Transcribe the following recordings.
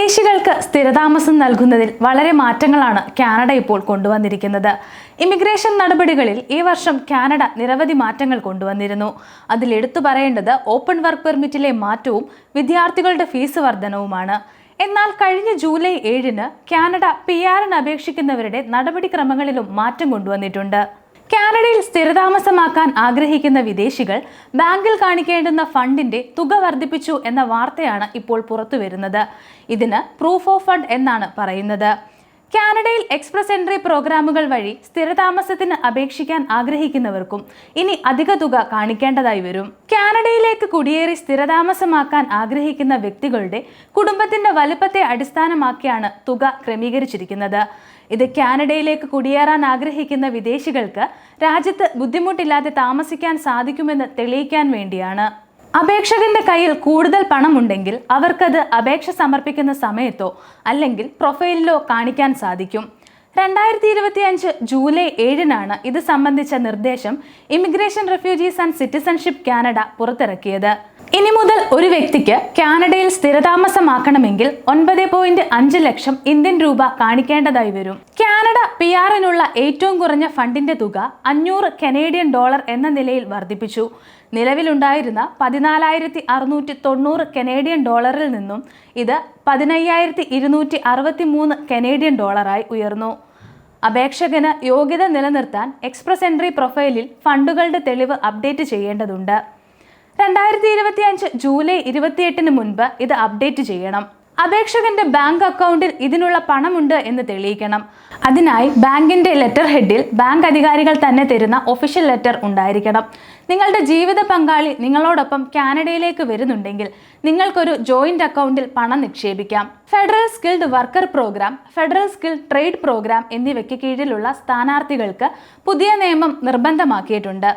വിദേശികൾക്ക് സ്ഥിരതാമസം നൽകുന്നതിൽ വളരെ മാറ്റങ്ങളാണ് കാനഡ ഇപ്പോൾ കൊണ്ടുവന്നിരിക്കുന്നത്. ഇമിഗ്രേഷൻ നടപടികളിൽ ഈ വർഷം കാനഡ നിരവധി മാറ്റങ്ങൾ കൊണ്ടുവന്നിരുന്നു. അതിൽ എടുത്തു പറയേണ്ടത് ഓപ്പൺ വർക്ക് പെർമിറ്റിലെ മാറ്റവും വിദ്യാർത്ഥികളുടെ ഫീസ് വർധനവുമാണ്. എന്നാൽ കഴിഞ്ഞ ജൂലൈ 7-ന് കാനഡ PR-ന് അപേക്ഷിക്കുന്നവരുടെ നടപടിക്രമങ്ങളിലും മാറ്റം കൊണ്ടുവന്നിട്ടുണ്ട്. കാനഡയിൽ സ്ഥിരതാമസമാക്കാൻ ആഗ്രഹിക്കുന്ന വിദേശികൾ ബാങ്കിൽ കാണിക്കേണ്ടുന്ന ഫണ്ടിന്റെ തുക വർദ്ധിപ്പിച്ചു എന്ന വാർത്തയാണ് ഇപ്പോൾ പുറത്തുവരുന്നത്. ഇതിന് പ്രൂഫ് ഓഫ് ഫണ്ട് എന്നാണ് പറയുന്നത്. കാനഡയിൽ എക്സ്പ്രസ് എൻട്രി പ്രോഗ്രാമുകൾ വഴി സ്ഥിരതാമസത്തിന് അപേക്ഷിക്കാൻ ആഗ്രഹിക്കുന്നവർക്കും ഇനി അധിക തുക കാണിക്കേണ്ടതായി വരും. കാനഡയിലേക്ക് കുടിയേറി സ്ഥിരതാമസമാക്കാൻ ആഗ്രഹിക്കുന്ന വ്യക്തികളുടെ കുടുംബത്തിന്റെ വലുപ്പത്തെ അടിസ്ഥാനമാക്കിയാണ് തുക ക്രമീകരിച്ചിരിക്കുന്നത്. ഇത് കാനഡയിലേക്ക് കുടിയേറാൻ ആഗ്രഹിക്കുന്ന വിദേശികൾക്ക് രാജ്യത്ത് ബുദ്ധിമുട്ടില്ലാതെ താമസിക്കാൻ സാധിക്കുമെന്ന് തെളിയിക്കാൻ വേണ്ടിയാണ്. അപേക്ഷകന്റെ കയ്യിൽ കൂടുതൽ പണമുണ്ടെങ്കിൽ അവർക്കത് അപേക്ഷ സമർപ്പിക്കുന്ന സമയത്തോ അല്ലെങ്കിൽ പ്രൊഫൈലിലോ കാണിക്കാൻ സാധിക്കും. 2025 ജൂലൈ 7-നാണ് ഇത് സംബന്ധിച്ച നിർദ്ദേശം immigration, refugees and citizenship Canada പുറത്തിറക്കിയത്. ഇനി മുതൽ ഒരു വ്യക്തിക്ക് കാനഡയിൽ സ്ഥിരതാമസമാക്കണമെങ്കിൽ 9.5 ലക്ഷം ഇന്ത്യൻ രൂപ കാണിക്കേണ്ടതായി വരും. കാനഡ PR-നുള്ള ഏറ്റവും കുറഞ്ഞ ഫണ്ടിന്റെ തുക $500 കനേഡിയൻ എന്ന നിലയിൽ വർദ്ധിപ്പിച്ചു. നിലവിലുണ്ടായിരുന്ന 14,690 കനേഡിയൻ ഡോളറിൽ നിന്നും ഇത് 15,263 കനേഡിയൻ ഡോളറായി ഉയർന്നു. അപേക്ഷകന് യോഗ്യത നിലനിർത്താൻ എക്സ്പ്രസ് എൻട്രി പ്രൊഫൈലിൽ ഫണ്ടുകളുടെ തെളിവ് അപ്ഡേറ്റ് ചെയ്യേണ്ടതുണ്ട്. 2025 ജൂലൈ 28-ന് മുൻപ് ഇത് അപ്ഡേറ്റ് ചെയ്യണം. അപേക്ഷകന്റെ ബാങ്ക് അക്കൗണ്ടിൽ ഇതിനുള്ള പണമുണ്ട് എന്ന് തെളിയിക്കണം. അതിനായി ബാങ്കിന്റെ ലെറ്റർ ഹെഡിൽ ബാങ്ക് അധികാരികൾ തന്നെ തരുന്ന ഒഫീഷ്യൽ ലെറ്റർ ഉണ്ടായിരിക്കണം. നിങ്ങളുടെ ജീവിത പങ്കാളി നിങ്ങളോടൊപ്പം കാനഡയിലേക്ക് വരുന്നുണ്ടെങ്കിൽ നിങ്ങൾക്കൊരു ജോയിന്റ് അക്കൗണ്ടിൽ പണം നിക്ഷേപിക്കാം. Federal skilled worker programme, federal skilled trade programme എന്നിവയ്ക്ക് കീഴിലുള്ള സ്ഥാനാർത്ഥികൾക്ക് പുതിയ നിയമം നിർബന്ധമാക്കിയിട്ടുണ്ട്.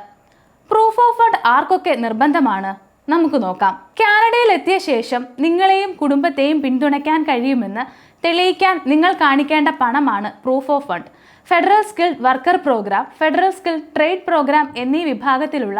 പ്രൂഫ് ഓഫ് ഫണ്ട് ആർക്കൊക്കെ നിർബന്ധമാണ്? നമുക്ക് നോക്കാം. കാനഡയിൽ എത്തിയ ശേഷം നിങ്ങളെയും കുടുംബത്തെയും പിന്തുണയ്ക്കാൻ കഴിയുമെന്ന് തെളിയിക്കാൻ നിങ്ങൾ കാണിക്കേണ്ട പണമാണ് proof of fund. Federal skilled worker programme, federal skilled trade program എന്നീ വിഭാഗത്തിലുള്ള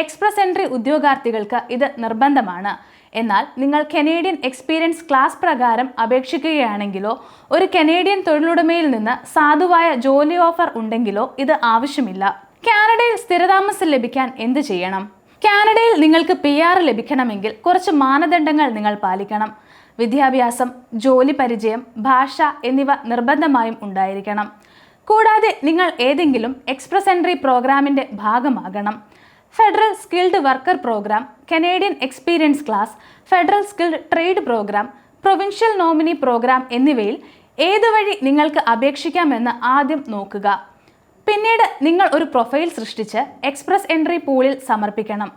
എക്സ്പ്രസ് എൻട്രി ഉദ്യോഗാർത്ഥികൾക്ക് ഇത് നിർബന്ധമാണ്. എന്നാൽ നിങ്ങൾ കനേഡിയൻ എക്സ്പീരിയൻസ് ക്ലാസ് പ്രകാരം അപേക്ഷിക്കുകയാണെങ്കിലോ ഒരു കനേഡിയൻ തൊഴിലുടമയിൽ നിന്ന് സാധുവായ ജോലി ഓഫർ ഉണ്ടെങ്കിലോ ഇത് ആവശ്യമില്ല. കാനഡയിൽ സ്ഥിരതാമസം ലഭിക്കാൻ എന്ത് ചെയ്യണം? കാനഡയിൽ നിങ്ങൾക്ക് PR ലഭിക്കണമെങ്കിൽ കുറച്ച് മാനദണ്ഡങ്ങൾ നിങ്ങൾ പാലിക്കണം. വിദ്യാഭ്യാസം, ജോലി പരിചയം, ഭാഷ എന്നിവ നിർബന്ധമായും ഉണ്ടായിരിക്കണം. കൂടാതെ നിങ്ങൾ ഏതെങ്കിലും എക്സ്പ്രസ് എൻട്രി പ്രോഗ്രാമിൻ്റെ ഭാഗമാകണം. Federal skilled worker programme, Canadian experience class, federal skilled trade programme, provincial nominee programme എന്നിവയിൽ ഏതുവഴി നിങ്ങൾക്ക് അപേക്ഷിക്കാമെന്ന് ആദ്യം നോക്കുക. പിന്നീട് നിങ്ങൾ ഒരു പ്രൊഫൈൽ സൃഷ്ടിച്ച് എക്സ്പ്രസ് എൻട്രി പൂളിൽ സമർപ്പിക്കണം.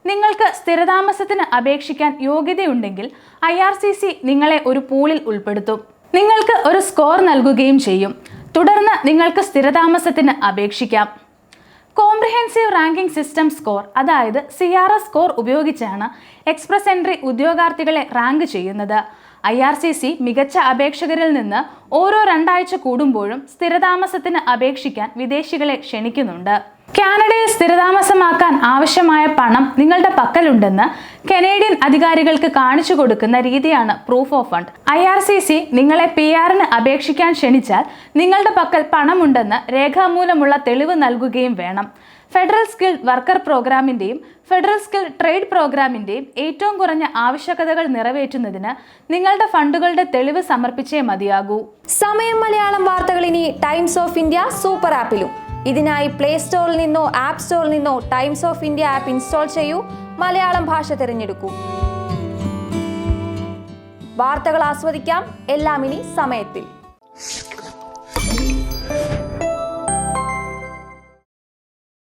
നിങ്ങൾക്ക് സ്ഥിരതാമസത്തിന് അപേക്ഷിക്കാൻ യോഗ്യതയുണ്ടെങ്കിൽ IRCC നിങ്ങളെ ഒരു പൂളിൽ ഉൾപ്പെടുത്തും. നിങ്ങൾക്ക് ഒരു സ്കോർ നൽകുകയും ചെയ്യും. തുടർന്ന് നിങ്ങൾക്ക് സ്ഥിരതാമസത്തിന് അപേക്ഷിക്കാം. കോംപ്രിഹെൻസീവ് റാങ്കിംഗ് സിസ്റ്റം സ്കോർ, അതായത് CRS സ്കോർ ഉപയോഗിച്ചാണ് എക്സ്പ്രസ് എൻട്രി ഉദ്യോഗാർത്ഥികളെ റാങ്ക് ചെയ്യുന്നത്. IRCC മികച്ച അപേക്ഷകരിൽ നിന്ന് ഓരോ 2 ആഴ്ച കൂടുമ്പോഴും സ്ഥിരതാമസത്തിന് അപേക്ഷിക്കാൻ വിദേശികളെ ക്ഷണിക്കുന്നുണ്ട്. കാനഡയിൽ സ്ഥിരതാമസമാക്കാൻ ആവശ്യമായ പണം നിങ്ങളുടെ പക്കലുണ്ടെന്ന് കനേഡിയൻ അധികാരികൾക്ക് കാണിച്ചു കൊടുക്കുന്ന രീതിയാണ് പ്രൂഫ് ഓഫ് ഫണ്ട്. IRCC നിങ്ങളെ PR-ന് അപേക്ഷിക്കാൻ ക്ഷണിച്ചാൽ നിങ്ങളുടെ പക്കൽ പണമുണ്ടെന്ന് രേഖാമൂലമുള്ള തെളിവ് നൽകുകയും വേണം. ഫെഡറൽ സ്കിൽഡ് വർക്കർ പ്രോഗ്രാമിൻ്റെയും ഫെഡറൽ സ്കിൽഡ് ട്രേഡ് പ്രോഗ്രാമിൻ്റെയും ഏറ്റവും കുറഞ്ഞ ആവശ്യകതകൾ നിറവേറ്റുന്നതിന് നിങ്ങളുടെ ഫണ്ടുകളുടെ തെളിവ് സമർപ്പിച്ചേ മതിയാകൂ. സമയം മലയാളം വാർത്തകൾ ഇനി ടൈംസ് ഓഫ് ഇന്ത്യ സൂപ്പർ ആപ്പിലും. ഇതിനായി പ്ലേ സ്റ്റോറിൽ നിന്നോ ആപ്പ് സ്റ്റോറിൽ നിന്നോ times of India app install ചെയ്യൂ. മലയാളം ഭാഷ തിരഞ്ഞെടുക്കൂ. വാർത്തകൾ ആസ്വദിക്കാം. എല്ലാം ഇനി സമയത്തിൽ.